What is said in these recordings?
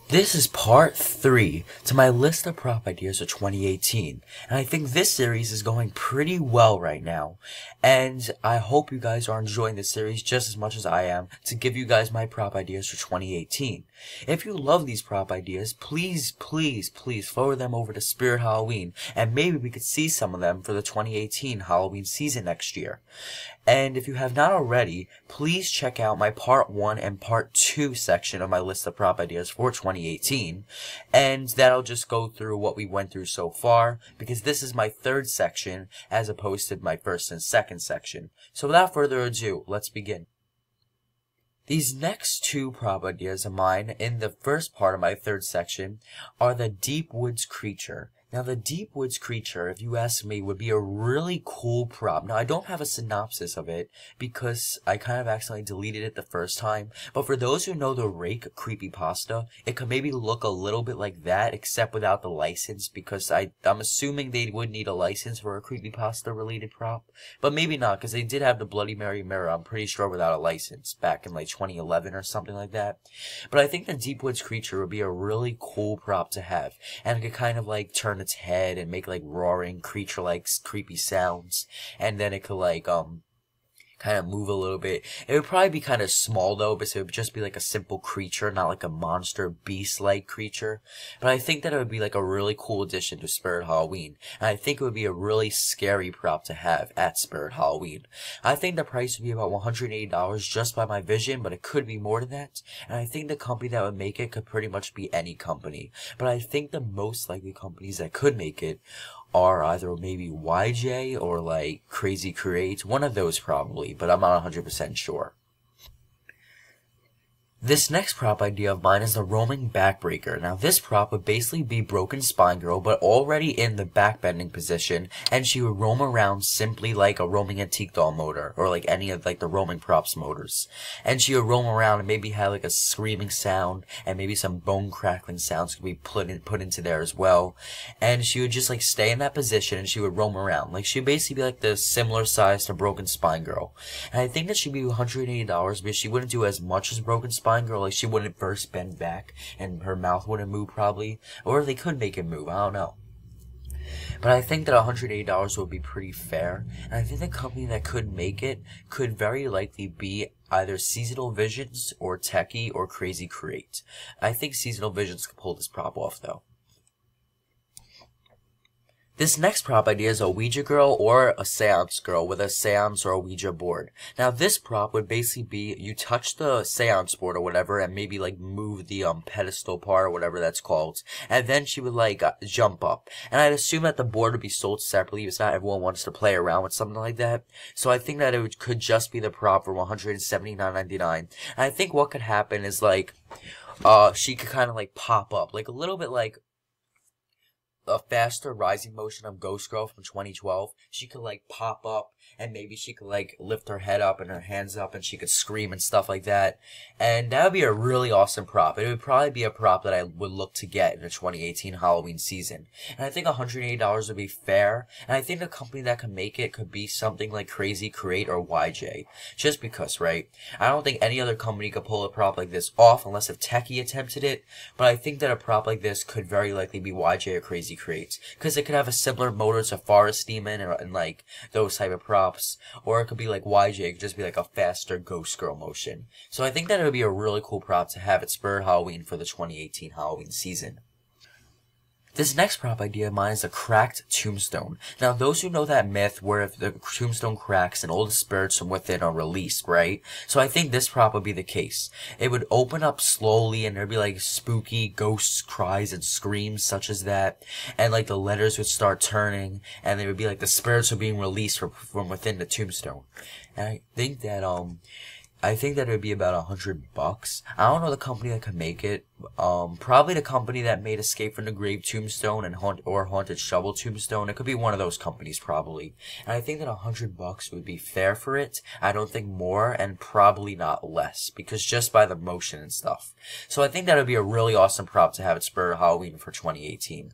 This is part 3 to my list of prop ideas for 2018, and I think this series is going pretty well right now, and I hope you guys are enjoying this series just as much as I am to give you guys my prop ideas for 2018. If you love these prop ideas, please forward them over to Spirit Halloween, and maybe we could see some of them for the 2018 Halloween season next year. And if you have not already, please check out my part 1 and part 2 section of my list of prop ideas for 2018, and that'll just go through what we went through so far, because this is my third section as opposed to my first and second section. So without further ado, let's begin. These next two prop ideas of mine in the first part of my third section are the Deep Woods Creature. Now, the Deep Woods Creature, if you ask me, would be a really cool prop. Now, I don't have a synopsis of it because I kind of accidentally deleted it the first time. But for those who know the Rake creepypasta, it could maybe look a little bit like that, except without the license, because I'm assuming they would need a license for a creepypasta-related prop. But maybe not, because they did have the Bloody Mary mirror, I'm pretty sure, without a license, back in like 2011 or something like that. But I think the Deep Woods Creature would be a really cool prop to have, and it could kind of like turn its head and make like roaring creature like creepy sounds, and then it could like kind of move a little bit. It would probably be kind of small though, because it would just be like a simple creature, not like a monster beast like creature. But I think that it would be like a really cool addition to Spirit Halloween, and I think it would be a really scary prop to have at Spirit Halloween. I think the price would be about $180 just by my vision, but it could be more than that, and I think the company that would make it could pretty much be any company. But I think the most likely companies that could make it are either maybe YJ or like Crazy Create, one of those probably, but I'm not 100% sure. This next prop idea of mine is the Roaming Backbreaker. Now, this prop would basically be Broken Spine Girl, but already in the backbending position, and she would roam around simply like a roaming antique doll motor, or like any of like the roaming props motors. And she would roam around and maybe have like a screaming sound, and maybe some bone crackling sounds could be put into there as well. And she would just like stay in that position, and she would roam around. Like, she would basically be like the similar size to Broken Spine Girl. And I think that she'd be $180 because she wouldn't do as much as Broken Spine Girl. Like, she wouldn't first bend back and her mouth wouldn't move probably, or they could make it move, I don't know. But I think that $180 would be pretty fair, and I think the company that could make it could very likely be either Seasonal Visions or Techie or Crazy Create. I think Seasonal Visions could pull this prop off though. This next prop idea is a Ouija girl or a seance girl with a seance or a Ouija board. Now, this prop would basically be, you touch the seance board or whatever and maybe like move the pedestal part or whatever that's called, and then she would like jump up. And I'd assume that the board would be sold separately because not everyone wants to play around with something like that. So I think that it could just be the prop for $179.99. And I think what could happen is like she could kind of like pop up, like a little bit like a faster rising motion of Ghost Girl from 2012. She could like pop up, and maybe she could like lift her head up and her hands up, and she could scream and stuff like that. And that would be a really awesome prop. It would probably be a prop that I would look to get in the 2018 Halloween season. And I think $180 would be fair, and I think the company that could make it could be something like Crazy Create or YJ. Just because, right? I don't think any other company could pull a prop like this off unless if Techie attempted it, but I think that a prop like this could very likely be YJ or Crazy Create, because it could have a similar motor to Forest Demon and like those type of props, or it could be like YJ, it could just be like a faster Ghost Girl motion. So I think that it would be a really cool prop to have at Spirit Halloween for the 2018 Halloween season. This next prop idea of mine is a cracked tombstone. Now, those who know that myth where if the tombstone cracks and all the spirits from within are released, right? So I think this prop would be the case. It would open up slowly and there'd be like spooky ghost cries and screams such as that. And like the letters would start turning and they would be like the spirits are being released from within the tombstone. And I think that it would be about $100. I don't know the company that could make it. Probably the company that made Escape from the Grave Tombstone and Haunted Shovel Tombstone. It could be one of those companies probably. And I think that $100 would be fair for it. I don't think more, and probably not less, because just by the motion and stuff. So I think that would be a really awesome prop to have at Spirit Halloween for 2018.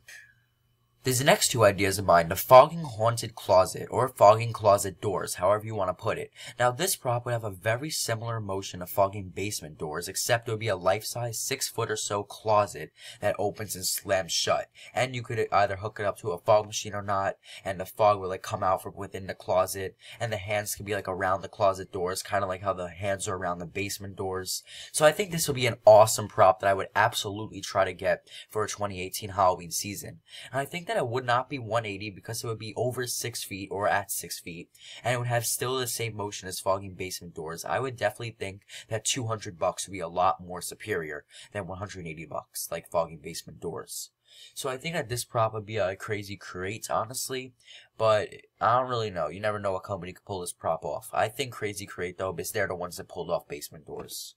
There's next two ideas of mine, the fogging haunted closet, or fogging closet doors, however you want to put it. Now this prop would have a very similar motion to fogging basement doors, except it would be a life-size 6-foot or so closet that opens and slams shut. And you could either hook it up to a fog machine or not, and the fog would like come out from within the closet, and the hands could be like around the closet doors, kind of like how the hands are around the basement doors. So I think this would be an awesome prop that I would absolutely try to get for a 2018 Halloween season. And I think that it would not be 180 because it would be over 6 feet or at 6 feet, and it would have still the same motion as fogging basement doors. I would definitely think that $200 would be a lot more superior than $180 like fogging basement doors. So I think that this prop would be a crazy create, honestly, but I don't really know. You never know what company could pull this prop off. I think crazy create though, because they're the ones that pulled off basement doors.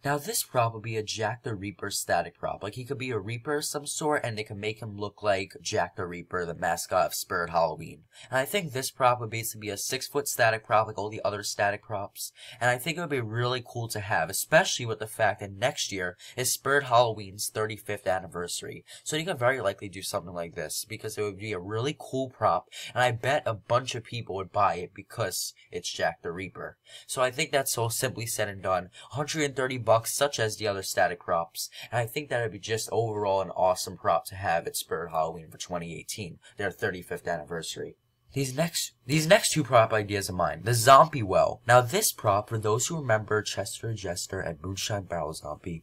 Now this prop would be a Jack the Reaper static prop. Like he could be a Reaper of some sort, and they could make him look like Jack the Reaper, the mascot of Spirit Halloween. And I think this prop would basically be a 6-foot static prop like all the other static props. And I think it would be really cool to have, especially with the fact that next year is Spirit Halloween's 35th anniversary. So you could very likely do something like this, because it would be a really cool prop, and I bet a bunch of people would buy it because it's Jack the Reaper. So I think that's so simply said and done. $130 such as the other static props, and I think that would be just overall an awesome prop to have at Spirit Halloween for 2018, their 35th anniversary. These next two prop ideas of mine. The Zombie Well. Now this prop, for those who remember Chester Jester and Moonshine Barrel Zombie,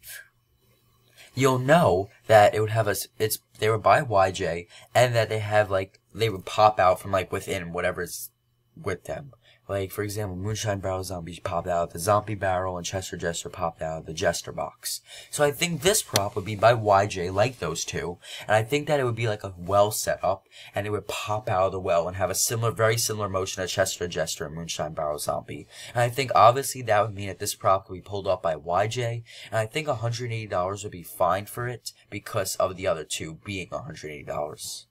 you'll know that it would have they were by YJ, and that they would pop out from like within whatever's with them. Like, for example, Moonshine Barrel Zombies popped out, the Zombie Barrel, and Chester Jester popped out of the Jester box. So I think this prop would be by YJ, like those two, and I think that it would be like a well set up, and it would pop out of the well and have a very similar motion to Chester Jester and Moonshine Barrel Zombie. And I think obviously that would mean that this prop could be pulled off by YJ, and I think $180 would be fine for it because of the other two being $180.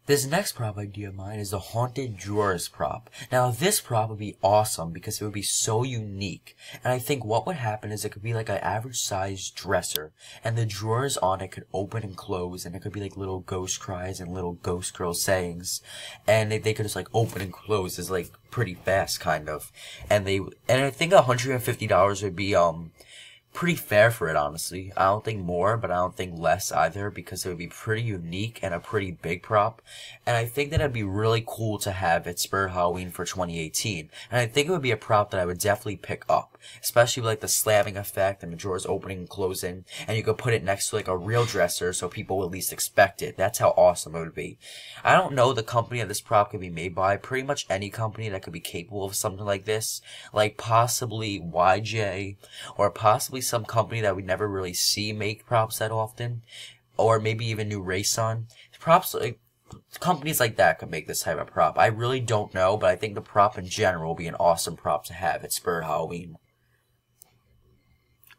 This next prop idea of mine is the Haunted Drawers prop. Now this prop would be awesome because it would be so unique. And I think what would happen is it could be like an average sized dresser, and the drawers on it could open and close, and it could be like little ghost cries and little ghost girl sayings. And they could just like open and close is like pretty fast kind of. And I think $150 would be pretty fair for it, honestly. I don't think more, but I don't think less either, because it would be pretty unique and a pretty big prop. And I think that it'd be really cool to have at Spirit Halloween for 2018. And I think it would be a prop that I would definitely pick up, especially with like the slamming effect and the drawers opening and closing. And you could put it next to like a real dresser so people would at least expect it. That's how awesome it would be. I don't know the company that this prop could be made by. Pretty much any company that could be capable of something like this. Like possibly YJ, or possibly some company that we never really see make props that often, or maybe even New Rayson. Companies like that could make this type of prop. I really don't know, but I think the prop in general will be an awesome prop to have at Spirit Halloween.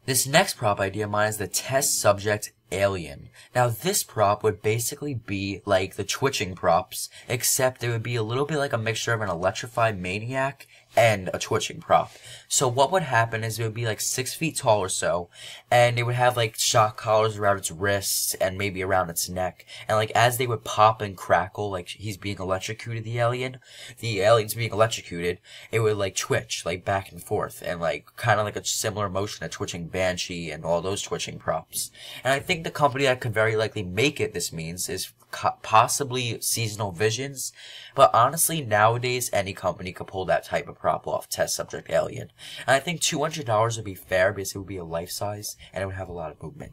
This next prop idea of mine is the Test Subject Alien. Now this prop would basically be like the twitching props, except it would be a little bit like a mixture of an electrified maniac and a twitching prop. So what would happen is it would be like 6 feet tall or so, and it would have like shock collars around its wrists and maybe around its neck. And like as they would pop and crackle, like he's being electrocuted, the alien's being electrocuted, it would like twitch like back and forth, and like kind of like a similar motion to twitching Banshee and all those twitching props. And I think the company that could very likely make it, this means, is possibly Seasonal Visions, but honestly nowadays any company could pull that type of prop off, Test Subject Alien. And I think $200 would be fair because it would be a life size and it would have a lot of movement.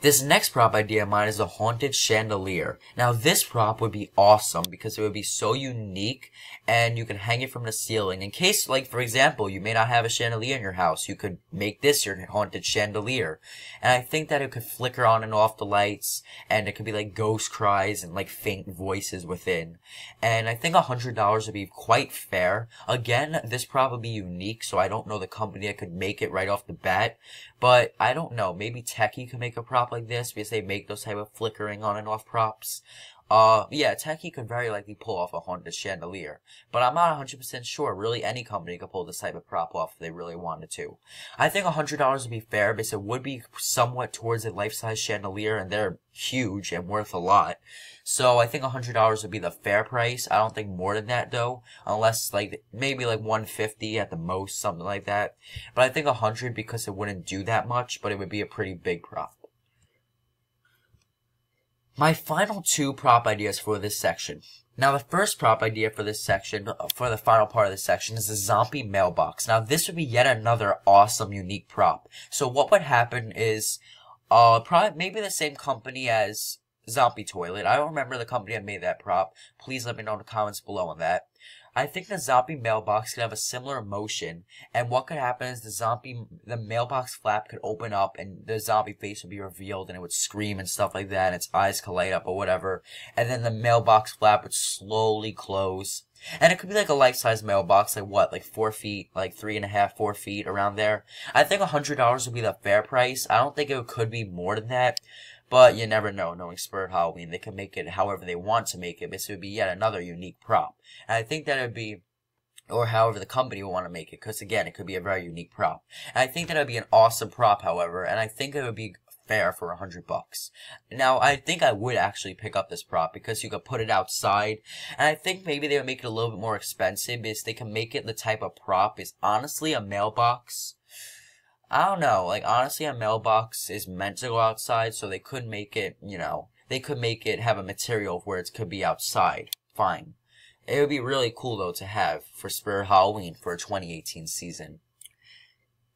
This next prop idea of mine is the Haunted Chandelier. Now this prop would be awesome because it would be so unique, and you can hang it from the ceiling. In case, like for example, you may not have a chandelier in your house, you could make this your Haunted Chandelier. And I think that it could flicker on and off the lights, and it could be like ghost cries and like faint voices within. And I think $100 would be quite fair. Again, this prop would be unique, so I don't know the company that could make it right off the bat. But I don't know, maybe Techie could make a prop prop like this because they make those type of flickering on and off props. Yeah, Techie could very likely pull off a haunted chandelier, but I'm not 100% sure. Really, any company could pull this type of prop off if they really wanted to. I think $100 would be fair because it would be somewhat towards a life-size chandelier, and they're huge and worth a lot. So I think $100 would be the fair price. I don't think more than that though, unless like maybe like 150 at the most, something like that. But I think 100 because it wouldn't do that much, but it would be a pretty big prop. My final two prop ideas for this section. Now, the first prop idea for this section, for the final part of this section, is the zombie mailbox. Now, this would be yet another awesome, unique prop. So what would happen is, probably maybe the same company as Zombie Toilet. I don't remember the company that made that prop. Please let me know in the comments below on that. I think the zombie mailbox could have a similar motion, and what could happen is the mailbox flap could open up, and the zombie face would be revealed, and it would scream and stuff like that, and its eyes could light up or whatever, and then the mailbox flap would slowly close. And it could be like a life-size mailbox, like what, like 4 feet, like 3.5, 4 feet, around there. I think $100 would be the fair price. I don't think it could be more than that. But you never know, knowing Spirit Halloween. They can make it however they want to make it. This would be yet another unique prop. And I think that it would be, or however the company would want to make it, because again, it could be a very unique prop. And I think that it would be an awesome prop, however, and I think it would be fair for $100. Now, I think I would actually pick up this prop because you could put it outside, and I think maybe they would make it a little bit more expensive because they can make it the type of prop is honestly a mailbox. I don't know, like, honestly, a mailbox is meant to go outside, so they could make it, you know, they could make it have a material where it could be outside. Fine. It would be really cool, though, to have for Spirit Halloween for a 2018 season.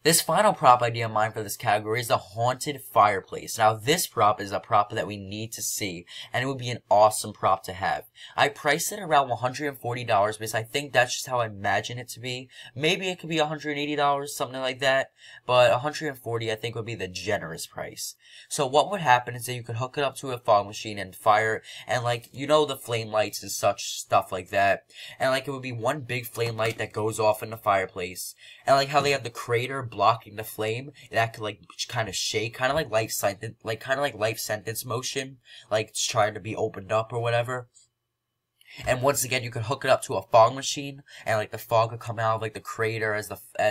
This final prop idea of mine for this category is the haunted fireplace. Now, this prop is a prop that we need to see, and it would be an awesome prop to have. I priced it around $140 because I think that's just how I imagine it to be. Maybe it could be $180, something like that, but $140 I think would be the generous price. So what would happen is that you could hook it up to a fog machine and fire, and like, you know, the flame lights and such stuff like that, and like it would be one big flame light that goes off in the fireplace, and like how they have the crater blocking the flame, that could like kind of shake, kind of like life sentence motion, like it's trying to be opened up or whatever. And once again, you could hook it up to a fog machine, and like the fog could come out of like the crater as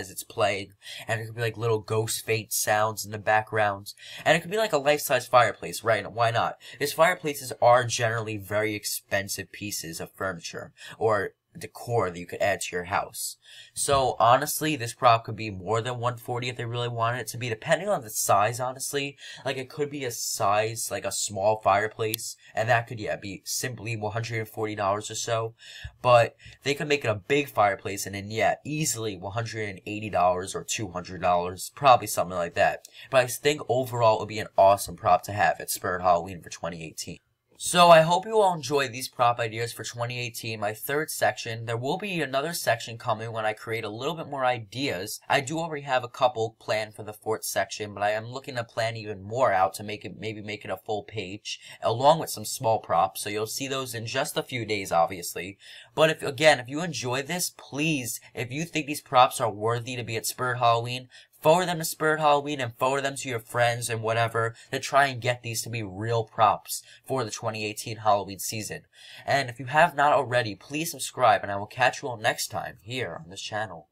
it's playing, and it could be like little ghost faint sounds in the background, and it could be like a life-size fireplace, right? Why not? These fireplaces are generally very expensive pieces of furniture or decor that you could add to your house. So honestly, this prop could be more than $140 if they really wanted it to be, depending on the size. Honestly, like it could be a size like a small fireplace, and that could be simply $140 or so. But they could make it a big fireplace, and then easily $180 or $200, probably something like that. But I think overall it would be an awesome prop to have at Spirit Halloween for 2018. So I hope you all enjoyed these prop ideas for 2018, my third section. There will be another section coming when I create a little bit more ideas. I do already have a couple planned for the fourth section, but I am looking to plan even more out to maybe make it a full page, along with some small props. So you'll see those in just a few days, obviously. But if you enjoy this, please, if you think these props are worthy to be at Spirit Halloween, forward them to Spirit Halloween and forward them to your friends and whatever to try and get these to be real props for the 2018 Halloween season. And if you have not already, please subscribe, and I will catch you all next time here on this channel.